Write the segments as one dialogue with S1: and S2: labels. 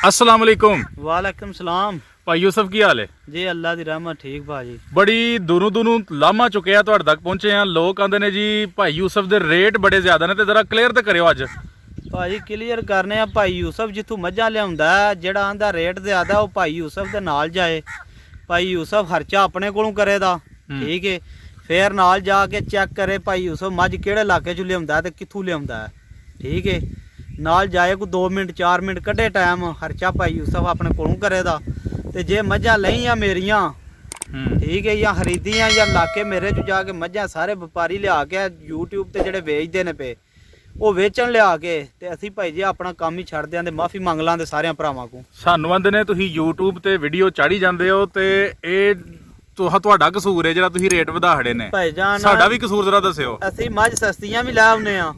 S1: अस्सलाम वालेकुम।
S2: वालेकुम सलाम
S1: भाई यूसुफ की हाल है
S2: जी। अल्लाह दी रहमत ठीक भाजी।
S1: बड़ी दूरों लामा चुके हैं तुहाडे तक पहुंचे हैं। लोग आंदे ने जी भाई यूसुफ दे रेट बड़े ज्यादा ने ते जरा क्लियर ते करियो अज।
S2: भाजी क्लीयर करने आ भाई यूसुफ जिथों मझां लियाउंदा है जेड़ा आंदा रेट ज्यादा वो भाई यूसुफ दे नाल जाए। भाई यूसुफ खर्चा अपने कोलों करे दा ठीक है, फिर नाल जाके चेक करे भाई यूसुफ मझ किहड़े इलाके चों लियाउंदा ते कित्थों लियाउंदा है ठीक है। नाल जाए कोई 2 मिनट 4 मिनट कड्ढे टाइम खर्चा भाई यूसुफ अपने कोलों करे दा। ते जे मझां लईयां मेरियां ठीक है या खरीदियां या लाके मेरे चो जाके मझां सारे व्यापारी लिया के यूट्यूब ते जेह्ड़े वेचदे ने पे ਉਹ ਵੇਚਣ ਲਿਆ ਕੇ ਤੇ ਅਸੀਂ ਭਾਈ ਜੀ ਆਪਣਾ ਕੰਮ ਹੀ ਛੱਡ ਦਿਆਂ ਤੇ ਮਾਫੀ ਮੰਗ ਲਾਂਦੇ ਸਾਰਿਆਂ ਭਰਾਵਾਂ ਕੋ।
S1: ਸਾਨੂੰ ਆਂਦੇ ਨੇ ਤੁਸੀਂ YouTube ਤੇ ਵੀਡੀਓ ਚਾੜੀ ਜਾਂਦੇ ਹੋ ਤੇ ਇਹ ਤੁਹਾਡਾ ਕਸੂਰ ਹੈ ਜਿਹੜਾ ਤੁਸੀਂ ਰੇਟ ਵਧਾ ਖੜੇ ਨੇ।
S2: ਭਾਈ ਜਾਨ
S1: ਸਾਡਾ ਵੀ ਕਸੂਰ ਜ਼ਰਾ ਦੱਸਿਓ।
S2: ਅਸੀਂ ਮੱਝ ਸਸਤੀਆਂ ਵੀ ਲੈ ਆਉਨੇ ਆ,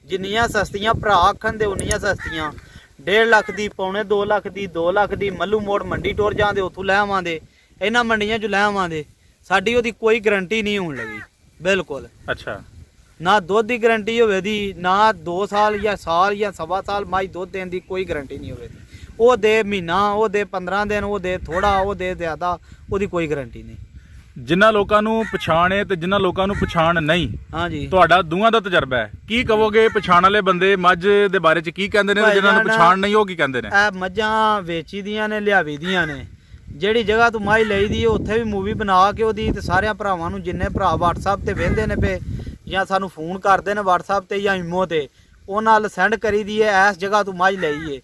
S2: ਜਿੰਨੀਆਂ ਸਸਤੀਆਂ ਭਰਾ ਆਖਣ ਦੇ ਉਨੀਆਂ ਸਸਤੀਆਂ। 1.5 ਲੱਖ ਦੀ, ਪੌਣੇ 2 ਲੱਖ ਦੀ, 2 ਲੱਖ ਦੀ ਮੱਲੂ ਮੋੜ ਮੰਡੀ ਟੁਰ ਜਾਂਦੇ ਉੱਥੋਂ ਲੈ ਆਵਾਂਦੇ, ਇਹਨਾਂ ਮੰਡੀਆਂ 'ਚ ਲੈ ਆਵਾਂਦੇ। ਸਾਡੀ ਉਹਦੀ ਕੋਈ ਗਰੰਟੀ ਨਹੀਂ ਹੋਣ ਲੱਗੀ ਬਿਲਕੁਲ।
S1: ਅੱਛਾ
S2: ਨਾ ਦੁੱਧ ਦੀ ਗਰੰਟੀ ਹੋਵੇ ਦੀ, ਨਾ 2 ਸਾਲ ਜਾਂ ਸਾਲ ਜਾਂ ਸਵਾ ਸਾਲ ਮੱਝ ਦੁੱਧ ਦੇਣ ਦੀ ਕੋਈ ਗਰੰਟੀ ਨਹੀਂ ਹੋਵੇ। ਉਹ ਦੇ ਮਹੀਨਾ, ਉਹ ਦੇ 15 ਦਿਨ, ਉਹ ਦੇ ਥੋੜਾ, ਉਹ ਦੇ ਜ਼ਿਆਦਾ, ਉਹਦੀ ਕੋਈ ਗਰੰਟੀ ਨਹੀਂ।
S1: ਜਿਨ੍ਹਾਂ ਲੋਕਾਂ ਨੂੰ ਪਛਾਣ ਹੈ ਤੇ ਜਿਨ੍ਹਾਂ ਲੋਕਾਂ ਨੂੰ ਪਛਾਣ ਨਹੀਂ,
S2: ਹਾਂਜੀ
S1: ਤੁਹਾਡਾ ਦੋਵਾਂ ਦਾ ਤਜਰਬਾ ਹੈ, ਕੀ ਕਹੋਗੇ ਪਛਾਣ ਵਾਲੇ ਬੰਦੇ ਮੱਝ ਦੇ ਬਾਰੇ ਚ ਕੀ ਕਹਿੰਦੇ ਨੇ ਤੇ ਜਿਨ੍ਹਾਂ ਨੂੰ ਪਛਾਣ ਨਹੀਂ ਉਹ ਕੀ ਕਹਿੰਦੇ ਨੇ?
S2: ਇਹ ਮੱਝਾਂ ਵੇਚੀ ਦੀਆਂ ਨੇ, ਲਿਆਵੀ ਦੀਆਂ ਨੇ। ਜਿਹੜੀ ਜਗ੍ਹਾ ਤੋਂ ਮੱਝ ਲਈ ਦੀ ਉੱਥੇ ਵੀ ਮੂਵੀ ਬਣਾ ਕੇ ਉਹਦੀ ਤੇ ਸਾਰਿਆਂ ਭਰਾਵਾਂ ਨੂੰ, ਜਿੰਨੇ ਭਰਾ WhatsApp ਤੇ ਵੇਖਦੇ ਨੇ ਪਏ ਜਾਂ ਸਾਨੂੰ ਫੋਨ ਕਰਦੇ ਨੇ WhatsApp ਤੇ ਜਾਂ ਇਮੋ ਤੇ, ਉਹ ਨਾਲ ਸੈਂਡ ਕਰੀ ਦੀ ਹੈ ਇਸ ਜਗ੍ਹਾ ਤੋਂ ਮੱਝ ਲਈ ਏ।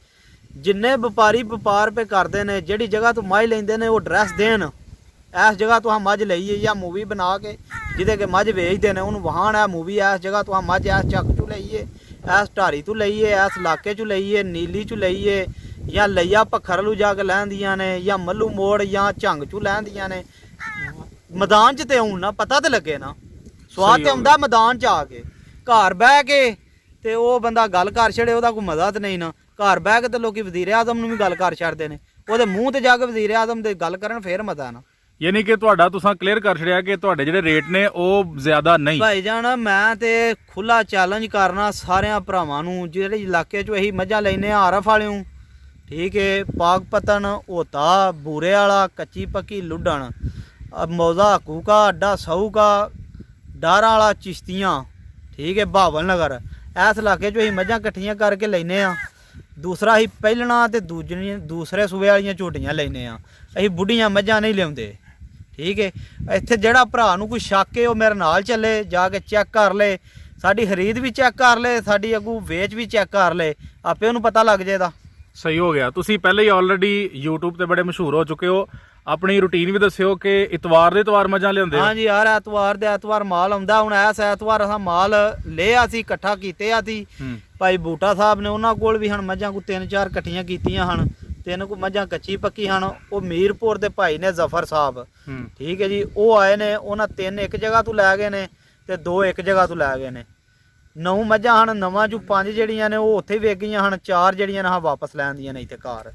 S2: ਜਿੰਨੇ ਵਪਾਰੀ ਵਪਾਰ ਪੇ ਕਰਦੇ ਨੇ, ਜਿਹੜੀ ਜਗ੍ਹਾ ਤੋਂ ਮੱਝ ਲੈਂਦੇ ਨੇ ਉਹ ਐਡਰੈਸ ਦੇਣ ਇਸ ਜਗ੍ਹਾ ਤੋਂ ਮੱਝ ਲਈ ਏ, ਜਾਂ ਮੂਵੀ ਬਣਾ ਕੇ ਜਿਹਦੇ ਕਿ ਮੱਝ ਵੇਚਦੇ ਨੇ ਉਹਨੂੰ ਵਹਾਣ ਹੈ ਮੂਵੀ ਇਸ ਜਗ੍ਹਾ ਤੋਂ ਮੱਝ ਇਸ ਚੱਕ ਚੋਂ ਲਈਏ, ਇਸ ਢਾਰੀ ਤੋਂ ਲਈਏ, ਇਸ ਇਲਾਕੇ ਚੋਂ ਲਈਏ, ਨੀਲੀ ਚੋਂ ਲਈਏ, ਜਾਂ ਲਈਆ ਪੱਖਰਲੂ ਜਾ ਕੇ ਲੈਂਦੀਆਂ ਨੇ, ਜਾਂ ਮੱਲੂ ਮੋੜ ਜਾਂ ਝੰਗ ਚੋਂ ਲੈਂਦੀਆਂ ਨੇ। ਮੈਦਾਨ 'ਚ ਤੇ ਹੁਣ ਨਾ ਪਤਾ ਤੇ ਲੱਗੇ ਨਾ, ਸਵਾਦ ਤੇ ਆਉਂਦਾ ਮੈਦਾਨ 'ਚ ਆ ਕੇ। ਘਰ ਬਹਿ ਕੇ ਤੇ ਉਹ ਬੰਦਾ ਗੱਲ ਕਰ ਛੜੇ, ਉਹਦਾ ਕੋਈ ਮਜ਼ਾ ਤੇ ਨਹੀਂ ਨਾ। ਘਰ ਬਹਿ ਕੇ ਤੇ ਲੋਕੀ ਵਜ਼ੀਰ ਆਜ਼ਮ ਨੂੰ ਵੀ ਗੱਲ ਕਰ ਛੱਡਦੇ ਨੇ, ਉਹਦੇ ਮੂੰਹ ਤੇ ਜਾ ਕੇ ਵਜ਼ੀਰ ਆਜ਼ਮ ਦੇ ਗੱਲ ਕਰਨ ਫੇਰ ਮਜ਼ਾ ਨਾ।
S1: ਯਾਨੀ ਕਿ ਤੁਹਾਡਾ ਤੁਸੀਂ ਕਲੀਅਰ ਕਰ ਛੜਿਆ ਕਿ ਤੁਹਾਡੇ ਜਿਹੜੇ ਰੇਟ ਨੇ ਉਹ ਜ਼ਿਆਦਾ ਨਹੀਂ।
S2: ਭਾਈ ਜਾਨ ਮੈਂ ਤੇ ਖੁੱਲਾ ਚੈਲੰਜ ਕਰਨਾ ਸਾਰਿਆਂ ਭਰਾਵਾਂ ਨੂੰ ਜਿਹੜੇ ਇਲਾਕੇ 'ਚ ਅਸੀਂ ਮੱਝਾਂ ਲੈਨੇ ਆ ਆਰਫ ਵਾਲਿਓ ਠੀਕ ਹੈ, ਪਾਕਪਤਨ, ਹੋਤਾ, ਬੂਰੇ ਵਾਲਾ, ਕੱਚੀ ਪੱਕੀ, ਲੁੱਡਣ, ਮੌਜ਼ਾ, ਕੂਕਾ, ਅੱਡਾ, ਸਊਕਾ, ਡਾਰਾਂ ਵਾਲਾ, ਚਿਸ਼ਤੀਆਂ ਠੀਕ ਹੈ, ਬਹਾਵਲ ਨਗਰ, ਇਸ ਇਲਾਕੇ 'ਚ ਅਸੀਂ ਮੱਝਾਂ ਇਕੱਠੀਆਂ ਕਰਕੇ ਲੈਨੇ ਆ। ਦੂਸਰਾ ਅਸੀਂ ਪਹਿਲਣਾ ਤੇ ਦੂਸਰੇ ਸੂਬੇ ਵਾਲੀਆਂ ਝੋਟੀਆਂ ਲੈਨੇ ਆ, ਅਸੀਂ ਬੁੱਢੀਆਂ ਮੱਝਾਂ ਨਹੀਂ ਲਿਆਉਂਦੇ ਠੀਕ ਹੈ। ਇੱਥੇ ਜਿਹੜਾ ਭਰਾ ਨੂੰ ਕੋਈ ਸ਼ੱਕ ਹੈ ਉਹ ਮੇਰੇ ਨਾਲ ਚੱਲੇ, ਜਾ ਕੇ ਚੈੱਕ ਕਰ ਲੈ, ਸਾਡੀ ਖਰੀਦ ਵੀ ਚੈੱਕ ਕਰ ਲੈ, ਸਾਡੀ ਅੱਗੂ ਵੇਚ ਵੀ ਚੈੱਕ ਕਰ ਲੈ, ਆਪੇ ਉਹਨੂੰ ਪਤਾ ਲੱਗ ਜਾਏਦਾ।
S1: ਸਹੀ ਹੋ ਗਿਆ। ਤੁਸੀਂ ਪਹਿਲੇ ਹੀ ਆਲਰੇਡੀ YouTube ਤੇ ਬੜੇ ਮਸ਼ਹੂਰ ਹੋ ਚੁੱਕੇ ਹੋ, ਆਪਣੀ ਰੂਟੀਨ ਵੀ ਦੱਸਿਓ ਕਿ ਇਤਵਾਰ ਦੇ ਇਤਵਾਰ ਮੱਝਾਂ ਲਿਆਉਂਦੇ ਹੋ।
S2: ਹਾਂਜੀ ਯਾਰ, ਐਤਵਾਰ ਦੇ ਐਤਵਾਰ ਮਾਲ ਆਉਂਦਾ। ਹੁਣ ਇਸ ਐਤਵਾਰ ਅਸਾਂ ਮਾਲ ਲਿਆ ਸੀ, ਇਕੱਠਾ ਕੀਤੇ ਆ ਸੀ ਭਾਈ ਬੂਟਾ ਸਾਹਿਬ ਨੇ, ਉਹਨਾਂ ਕੋਲ ਵੀ ਹਨ ਮੱਝਾਂ ਕੋ 3-4 ਇਕੱਠੀਆਂ ਕੀਤੀਆਂ ਹਨ। 3 ਕੋ ਮੱਝਾਂ ਕੱਚੀ ਪੱਕੀ ਹਨ। ਉਹ ਮੀਰਪੁਰ ਦੇ ਭਾਈ ਨੇ ਜ਼ਫਰ ਸਾਹਿਬ ਠੀਕ ਹੈ ਜੀ, ਉਹ ਆਏ ਨੇ, ਉਹਨਾਂ 3 ਇੱਕ ਜਗ੍ਹਾ ਤੋਂ ਲੈ ਗਏ ਨੇ ਤੇ 2 ਇੱਕ ਜਗ੍ਹਾ ਤੋਂ ਲੈ ਗਏ ਨੇ। 9 ਮੱਝਾਂ ਹਨ, ਨਵਾਂ ਚੋਂ 5 ਜਿਹੜੀਆਂ ਨੇ ਉਹ ਉੱਥੇ ਵੇਚ ਗਈਆਂ ਹਨ, 4 ਜਿਹੜੀਆਂ ਨੇ ਵਾਪਸ ਲੈਣ ਦੀਆਂ ਨੇ ਇੱਥੇ ਘਰ।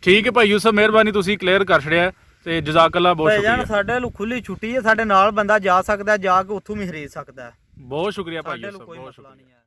S1: ਠੀਕ ਹੈ ਭਾਈ ਯੂਸਫ, ਮਿਹਰਬਾਨੀ, ਤੁਸੀਂ ਕਲੀਅਰ ਕਰ ਛੜਿਆ ਤੇ ਜਜ਼ਾਕੱਲਾ, ਬਹੁਤ ਸ਼ੁਕਰੀਆ।
S2: ਸਾਡੇ ਨੂੰ ਖੁੱਲੀ ਛੁੱਟੀ ਹੈ, ਸਾਡੇ ਨਾਲ ਬੰਦਾ ਜਾ ਸਕਦਾ, ਜਾ ਕੇ ਉੱਥੋਂ ਵੀ ਖਰੀਦ ਸਕਦਾ।
S1: ਬਹੁਤ ਸ਼ੁਕਰੀਆ ਭਾਈ ਯੂਸਫ,
S2: ਕੋਈ
S1: ਬਹੁਤ
S2: ਮਸਲਾ
S1: ਸ਼ੁਕਰੀਆ।
S2: ਨਹੀਂ ਹੈ।